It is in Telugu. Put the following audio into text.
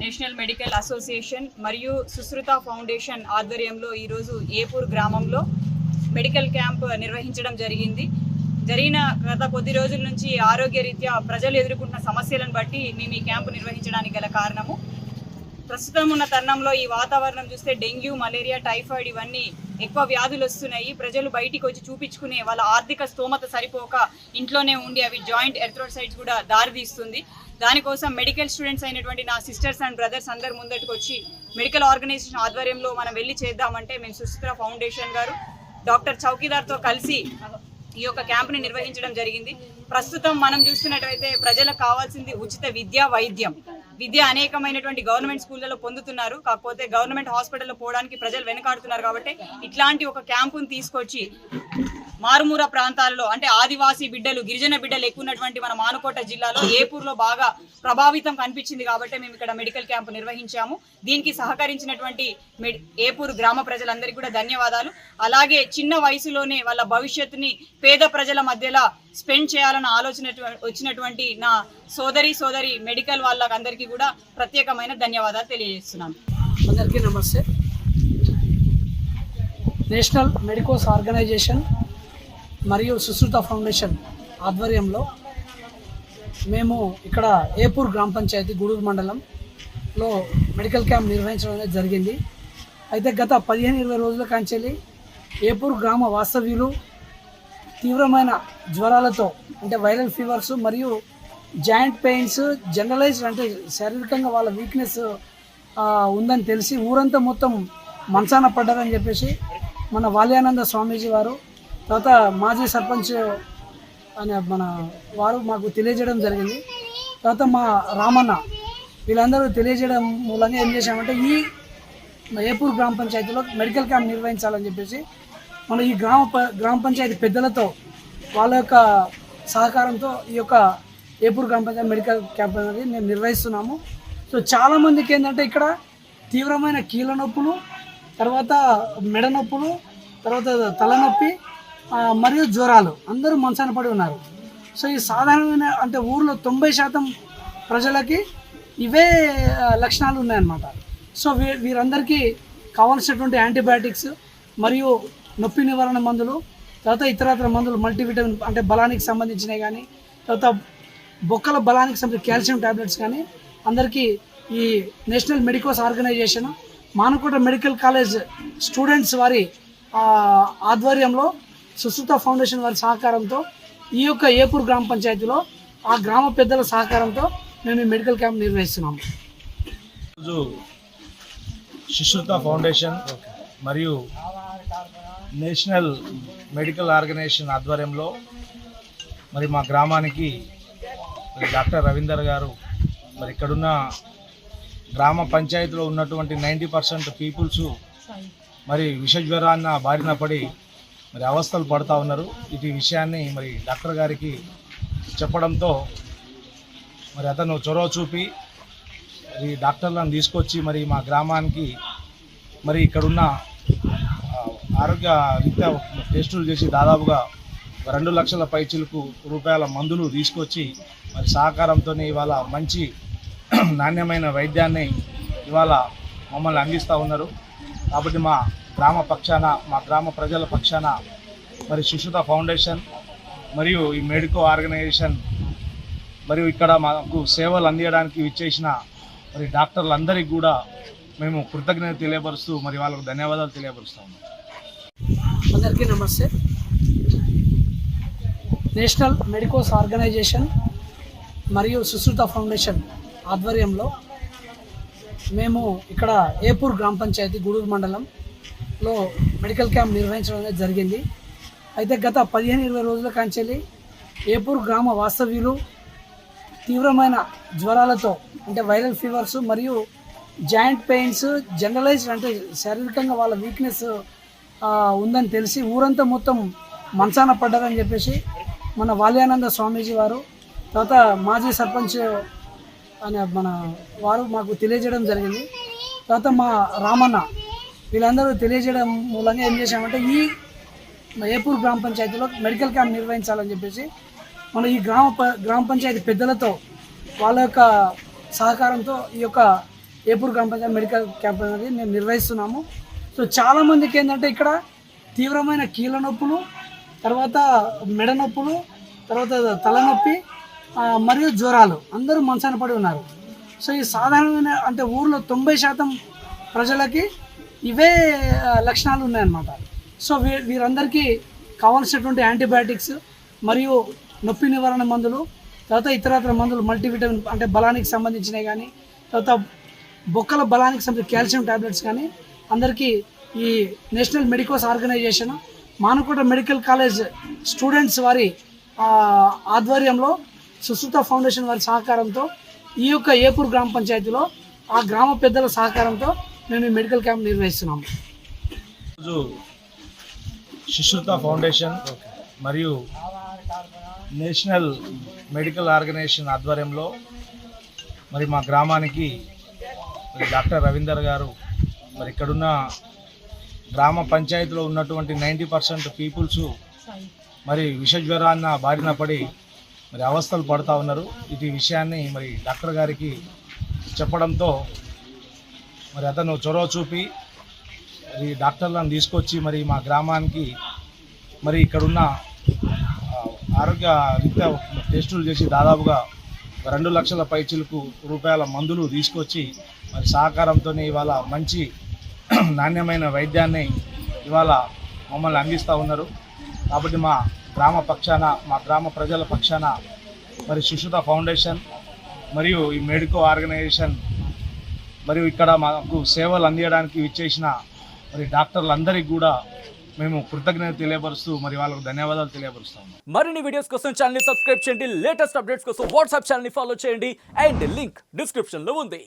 నేషనల్ మెడికల్ అసోసియేషన్ మరియు సుశ్రుత ఫౌండేషన్ ఆధ్వర్యంలో ఈరోజు ఏపూర్ గ్రామంలో మెడికల్ క్యాంప్ నిర్వహించడం జరిగింది. గత కొద్ది రోజుల నుంచి ఆరోగ్యరీత్యా ప్రజలు ఎదుర్కొంటున్న సమస్యలను బట్టి మేము ఈ క్యాంపు నిర్వహించడానికి గల కారణము, ప్రస్తుతం ఉన్న తరుణంలో ఈ వాతావరణం చూస్తే డెంగ్యూ, మలేరియా, టైఫాయిడ్ ఇవన్నీ ఎక్కువ వ్యాధులు వస్తున్నాయి. ప్రజలు బయటికి వచ్చి చూపించుకునే వాళ్ళ ఆర్థిక స్తోమత సరిపోక ఇంట్లోనే ఉండి అవి జాయింట్ ఎర్థ్రోసైట్స్ కూడా దారితీస్తుంది. దానికోసం మెడికల్ స్టూడెంట్స్ అయినటువంటి నా సిస్టర్స్ అండ్ బ్రదర్స్ అందరు ముందటికి వచ్చి మెడికల్ ఆర్గనైజేషన్ ఆధ్వర్యంలో మనం వెళ్ళి చేద్దామంటే మేము సుశ్రుత ఫౌండేషన్ గారు డాక్టర్ చౌకీదార్తో కలిసి ఈ యొక్క క్యాంప్ని నిర్వహించడం జరిగింది. ప్రస్తుతం మనం చూస్తున్నట్టయితే ప్రజలకు కావాల్సింది ఉచిత విద్య, వైద్యం. విద్య అనేకమైనటువంటి గవర్నమెంట్ స్కూళ్ళలో పొందుతున్నారు, కాకపోతే గవర్నమెంట్ హాస్పిటల్లో పోవడానికి ప్రజలు వెనకాడుతున్నారు. కాబట్టి ఇట్లాంటి ఒక క్యాంపును తీసుకొచ్చి మారుమూల ప్రాంతాలలో అంటే ఆదివాసీ బిడ్డలు, గిరిజన బిడ్డలు ఎక్కువ ఉన్నటువంటి మన మానుకోట జిల్లాలో ఏపూర్లో బాగా ప్రభావితం కనిపించింది కాబట్టి మేము ఇక్కడ మెడికల్ క్యాంపు నిర్వహించాము. దీనికి సహకరించినటువంటి ఏపూర్ గ్రామ ప్రజలందరికీ కూడా ధన్యవాదాలు. అలాగే చిన్న వయసులోనే వాళ్ళ భవిష్యత్తుని పేద ప్రజల మధ్యలో స్పెండ్ చేయాలన్న ఆలోచన వచ్చినటువంటి నా సోదరి మెడికల్ వాళ్ళందరికీ కూడా ప్రత్యేకమైన ధన్యవాదాలు తెలియజేస్తున్నాను. అందరికీ నమస్తే. నేషనల్ మెడికోస్ ఆర్గనైజేషన్ మరియు సుశ్రుత ఫౌండేషన్ ఆధ్వర్యంలో మేము ఇక్కడ ఏపూర్ గ్రామ పంచాయతీ గూడూరు మండలంలో మెడికల్ క్యాంప్ నిర్వహించడం అనేది జరిగింది. అయితే గత 15-20 రోజుల కాంచెల్లి ఏపూర్ గ్రామ వాస్తవ్యులు తీవ్రమైన జ్వరాలతో అంటే వైరల్ ఫీవర్స్ మరియు జాయింట్ పెయిన్స్, జనరలైజ్డ్ అంటే శారీరకంగా వాళ్ళ వీక్నెస్ ఉందని తెలిసి ఊరంతా మొత్తం మంచాన పడ్డారని చెప్పేసి మన వాల్యానంద స్వామీజీ వారు, తర్వాత మాజీ సర్పంచ్ అనే మన వారు మాకు తెలియజేయడం జరిగింది. తర్వాత మా రామన్న వీళ్ళందరూ తెలియజేయడం మూలంగా ఏం చేశామంటే ఈ ఏపూర్ గ్రామ పంచాయతీలో మెడికల్ క్యాంప్ నిర్వహించాలని చెప్పేసి మన ఈ గ్రామ పంచాయతీ పెద్దలతో వాళ్ళ యొక్క సహకారంతో ఈ యొక్క ఏపూర్ గ్రామ పంచాయతీ మెడికల్ క్యాంప్ అనేది మేము నిర్వహిస్తున్నాము. సో చాలామందికి ఏంటంటే ఇక్కడ తీవ్రమైన కీళ్ళ నొప్పులు, తర్వాత మెడ నొప్పులు, తర్వాత తలనొప్పి మరియు జ్వరాలు, అందరూ మంచాన పడి ఉన్నారు. సో ఈ సాధారణమైన అంటే ఊర్లో 90% ప్రజలకి ఇవే లక్షణాలు ఉన్నాయన్నమాట. సో వీరందరికీ కావాల్సినటువంటి యాంటీబయాటిక్స్ మరియు నొప్పి నివారణ మందులు, తర్వాత ఇతరత్ర మందులు, మల్టీవిటమిన్ అంటే బలానికి సంబంధించినవి కానీ, తర్వాత బొక్కల బలానికి సంబంధించిన కాల్షియం టాబ్లెట్స్ కానీ అందరికీ ఈ national medicos organisation Manukota medical college students వారి ఆధ్వర్యంలో సుశ్రుత ఫౌండేషన్ వారి సహకారంతో ఈ యొక్క ఏపూర్ గ్రామ పంచాయతీలో ఆ గ్రామ పెద్దల సహకారంతో మేము ఈ మెడికల్ క్యాంప్ నిర్వహిస్తున్నాము. ఈరోజు సుశ్రుత ఫౌండేషన్ మరియు నేషనల్ మెడికల్ ఆర్గనైజేషన్ ఆధ్వర్యంలో మరి మా గ్రామానికి డాక్టర్ రవీందర్ గారు మరి ఇక్కడున్న గ్రామ పంచాయతీలో ఉన్నటువంటి 90% పీపుల్స్ మరి విషజ్వరాన్న బారిన పడి మరి అవస్థలు పడుతూ ఉన్నారు. ఈ విషయాన్ని మరి డాక్టర్ గారికి చెప్పడంతో మరి అతను చొరవ చూపి మరి డాక్టర్లను తీసుకొచ్చి మరి మా గ్రామానికి మరి ఇక్కడున్న ఆరోగ్య రీత్యా టెస్టులు చేసి దాదాపుగా 2 లక్షల పైచిలకు రూపాయల మందులు తీసుకొచ్చి మరి సహకారంతో ఇవాళ మంచి నాణ్యమైన వైద్యాన్ని ఇవాళ మమ్మల్ని అందిస్తూ ఉన్నారు. కాబట్టి మా గ్రామ పక్షాన, మా గ్రామ ప్రజల పక్షాన మరి సుశ్రుత ఫౌండేషన్ మరియు ఈ మెడికో ఆర్గనైజేషన్ మరియు ఇక్కడ మాకు సేవలు అందించడానికి విచ్చేసిన మరి డాక్టర్లందరికీ కూడా మేము కృతజ్ఞత తెలియపరుస్తూ మరి వాళ్ళకు ధన్యవాదాలు తెలియపరుస్తూ ఉన్నాం. అందరికీ నమస్తే. నేషనల్ మెడికోస్ ఆర్గనైజేషన్ మరియు సుశ్రుత ఫౌండేషన్ ఆధ్వర్యంలో మేము ఇక్కడ ఏపూర్ గ్రామ పంచాయతీ గూడూరు మండలంలో మెడికల్ క్యాంప్ నిర్వహించడం అనేది జరిగింది. అయితే గత 15-20 రోజుల కాంచెల్లి ఏపూర్ గ్రామ వాస్తవ్యులు తీవ్రమైన జ్వరాలతో అంటే వైరల్ ఫీవర్స్ మరియు జాయింట్ పెయిన్స్, జనరలైజ్డ్ అంటే శారీరకంగా వాళ్ళ వీక్నెస్ ఉందని తెలిసి ఊరంతా మొత్తం మంచాన పడ్డారని చెప్పేసి మన వాల్యానంద స్వామీజీ వారు, తర్వాత మాజీ సర్పంచ్ అనే మన వారు మాకు తెలియజేయడం జరిగింది. తర్వాత మా రామన్న వీళ్ళందరూ తెలియజేయడం మూలంగా ఏం చేశామంటే ఈ ఏపూర్ గ్రామ పంచాయతీలో మెడికల్ క్యాంప్ నిర్వహించాలని చెప్పేసి మన ఈ గ్రామ పంచాయతీ పెద్దలతో వాళ్ళ యొక్క సహకారంతో ఈ యొక్క ఏపూర్ గ్రామ పంచాయతీ మెడికల్ క్యాంప్ అనేది మేము నిర్వహిస్తున్నాము. సో చాలామందికి ఏంటంటే ఇక్కడ తీవ్రమైన కీళ్ళ నొప్పులు, తర్వాత మెడ నొప్పులు, తర్వాత తలనొప్పి మరియు జ్వరాలు, అందరూ మంచాన పడి ఉన్నారు. సో ఈ సాధారణమైన అంటే ఊర్లో 90% ప్రజలకి ఇవే లక్షణాలు ఉన్నాయన్నమాట. సో వీరందరికీ కావాల్సినటువంటి యాంటీబయాటిక్స్ మరియు నొప్పి నివారణ మందులు, తర్వాత ఇతరత్ర మందులు, మల్టీవిటమిన్ అంటే బలానికి సంబంధించినవి కానీ, తర్వాత బొక్కల బలానికి సంబంధించిన కాల్షియం టాబ్లెట్స్ కానీ అందరికీ ఈ national medicos organisation Manukota medical college students వారి ఆధ్వర్యంలో సుశ్రుత ఫౌండేషన్ వారి సహకారంతో ఈ యొక్క ఏపూర్ గ్రామ పంచాయతీలో ఆ గ్రామ పెద్దల సహకారంతో మేము ఈ మెడికల్ క్యాంప్ నిర్వహిస్తున్నాము. ఈరోజు సుశ్రుత ఫౌండేషన్ మరియు నేషనల్ మెడికల్ ఆర్గనైజేషన్ ఆధ్వర్యంలో మరి మా గ్రామానికి మరి డాక్టర్ రవీందర్ గారు మరి ఇక్కడున్న గ్రామ పంచాయతీలో ఉన్నటువంటి 90% పీపుల్స్ మరి విషజ్వరాన్న బారిన పడి మరి అవస్థలు పడుతూ ఉన్నారు. ఇది విషయాన్ని మరి డాక్టర్ గారికి చెప్పడంతో మరి అతను చొరవ చూపి మరి డాక్టర్లను తీసుకొచ్చి మరి మా గ్రామానికి మరి ఇక్కడున్న ఆరోగ్య రీత్యా టెస్టులు చేసి దాదాపుగా 2 లక్షల పైచిలకు రూపాయల మందులు తీసుకొచ్చి మరి సహకారంతో ఇవాళ మంచి నాణ్యమైన వైద్యాన్ని ఇవాళ మమ్మల్ని అందిస్తూ ఉన్నారు. కాబట్టి మా గ్రామ పక్షాన, మా గ్రామ ప్రజల పక్షాన మరి సుశ్రుత ఫౌండేషన్ మరియు ఈ మెడికో ఆర్గనైజేషన్ మరియు ఇక్కడ మాకు సేవలు అందించడానికి విచ్చేసిన మరి డాక్టర్లందరికీ కూడా మేము కృతజ్ఞత తెలియపరుస్తూ మరి వాళ్ళకు ధన్యవాదాలు తెలియపరుస్తాము. మరిన్ని వీడియోస్ కోసం ఛానల్ ని సబ్స్క్రైబ్ చేయండి, లేటెస్ట్ అప్డేట్స్ కోసం వాట్సాప్ ఛానల్ ని ఫాలో చేయండి అండ్ లింక్ డిస్క్రిప్షన్ లో ఉంది.